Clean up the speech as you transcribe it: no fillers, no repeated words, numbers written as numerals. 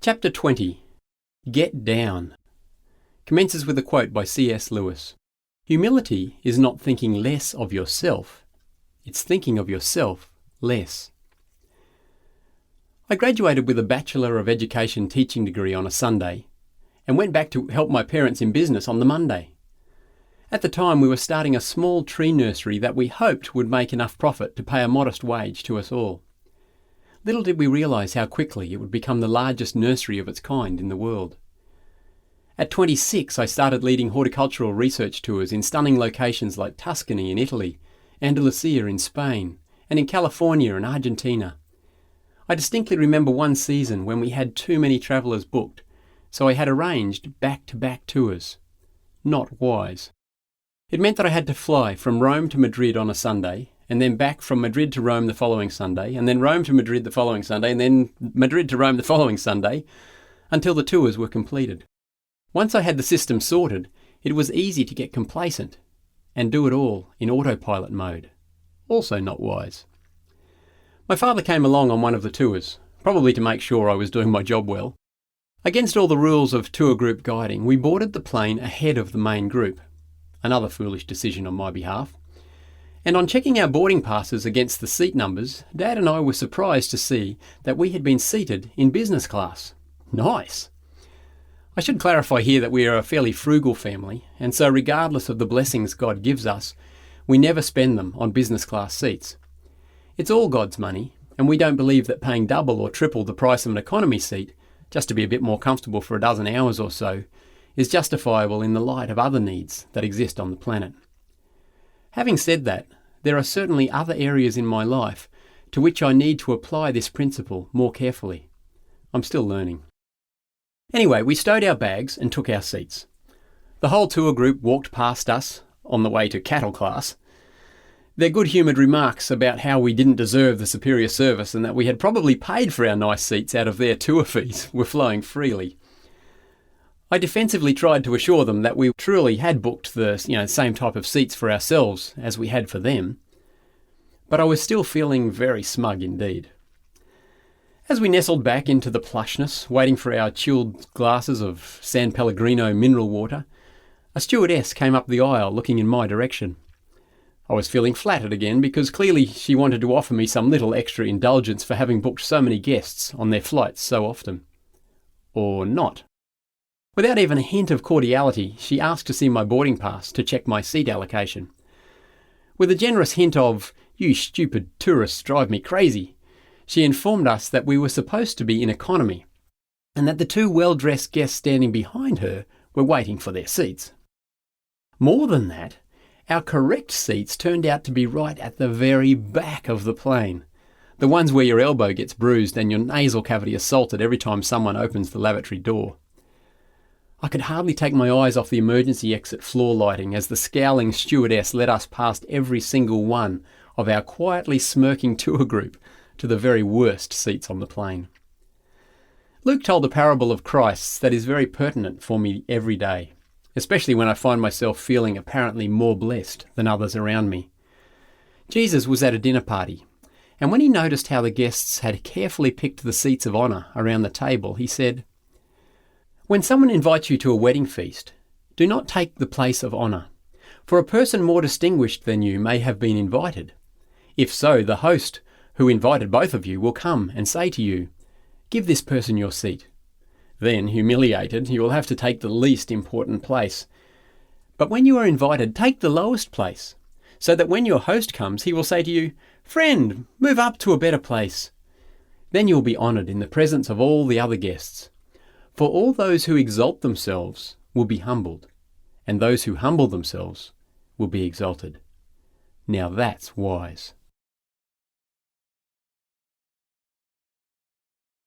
Chapter 20. Get Down commences with a quote by C.S. Lewis. Humility is not thinking less of yourself, it's thinking of yourself less. I graduated with a Bachelor of Education teaching degree on a Sunday and went back to help my parents in business on the Monday. At the time we were starting a small tree nursery that we hoped would make enough profit to pay a modest wage to us all. Little did we realise how quickly it would become the largest nursery of its kind in the world. At 26, I started leading horticultural research tours in stunning locations like Tuscany in Italy, Andalusia in Spain, and in California and Argentina. I distinctly remember one season when we had too many travellers booked, so I had arranged back-to-back tours. Not wise. It meant that I had to fly from Rome to Madrid on a Sunday, and then back from Madrid to Rome the following Sunday, and then Rome to Madrid the following Sunday, and then Madrid to Rome the following Sunday, until the tours were completed. Once I had the system sorted, it was easy to get complacent and do it all in autopilot mode. Also not wise. My father came along on one of the tours, probably to make sure I was doing my job well. Against all the rules of tour group guiding, we boarded the plane ahead of the main group. Another foolish decision on my behalf. And on checking our boarding passes against the seat numbers, Dad and I were surprised to see that we had been seated in business class. Nice! I should clarify here that we are a fairly frugal family, and so regardless of the blessings God gives us, we never spend them on business class seats. It's all God's money, and we don't believe that paying double or triple the price of an economy seat, just to be a bit more comfortable for a dozen hours or so, is justifiable in the light of other needs that exist on the planet. Having said that, there are certainly other areas in my life to which I need to apply this principle more carefully. I'm still learning. Anyway, we stowed our bags and took our seats. The whole tour group walked past us on the way to cattle class. Their good-humoured remarks about how we didn't deserve the superior service and that we had probably paid for our nice seats out of their tour fees were flowing freely. I defensively tried to assure them that we truly had booked the same type of seats for ourselves as we had for them, but I was still feeling very smug indeed. As we nestled back into the plushness, waiting for our chilled glasses of San Pellegrino mineral water, a stewardess came up the aisle looking in my direction. I was feeling flattered again because clearly she wanted to offer me some little extra indulgence for having booked so many guests on their flights so often. Or not. Without even a hint of cordiality, she asked to see my boarding pass to check my seat allocation. With a generous hint of, "You stupid tourists drive me crazy," she informed us that we were supposed to be in economy, and that the two well-dressed guests standing behind her were waiting for their seats. More than that, our correct seats turned out to be right at the very back of the plane, the ones where your elbow gets bruised and your nasal cavity assaulted every time someone opens the lavatory door. I could hardly take my eyes off the emergency exit floor lighting as the scowling stewardess led us past every single one of our quietly smirking tour group to the very worst seats on the plane. Luke told a parable of Christ's that is very pertinent for me every day, especially when I find myself feeling apparently more blessed than others around me. Jesus was at a dinner party, and when he noticed how the guests had carefully picked the seats of honour around the table, he said, "When someone invites you to a wedding feast, do not take the place of honour, for a person more distinguished than you may have been invited. If so, the host who invited both of you will come and say to you, 'Give this person your seat.' Then, humiliated, you will have to take the least important place. But when you are invited, take the lowest place, so that when your host comes, he will say to you, 'Friend, move up to a better place.' Then you will be honoured in the presence of all the other guests. For all those who exalt themselves will be humbled, and those who humble themselves will be exalted." Now that's wise.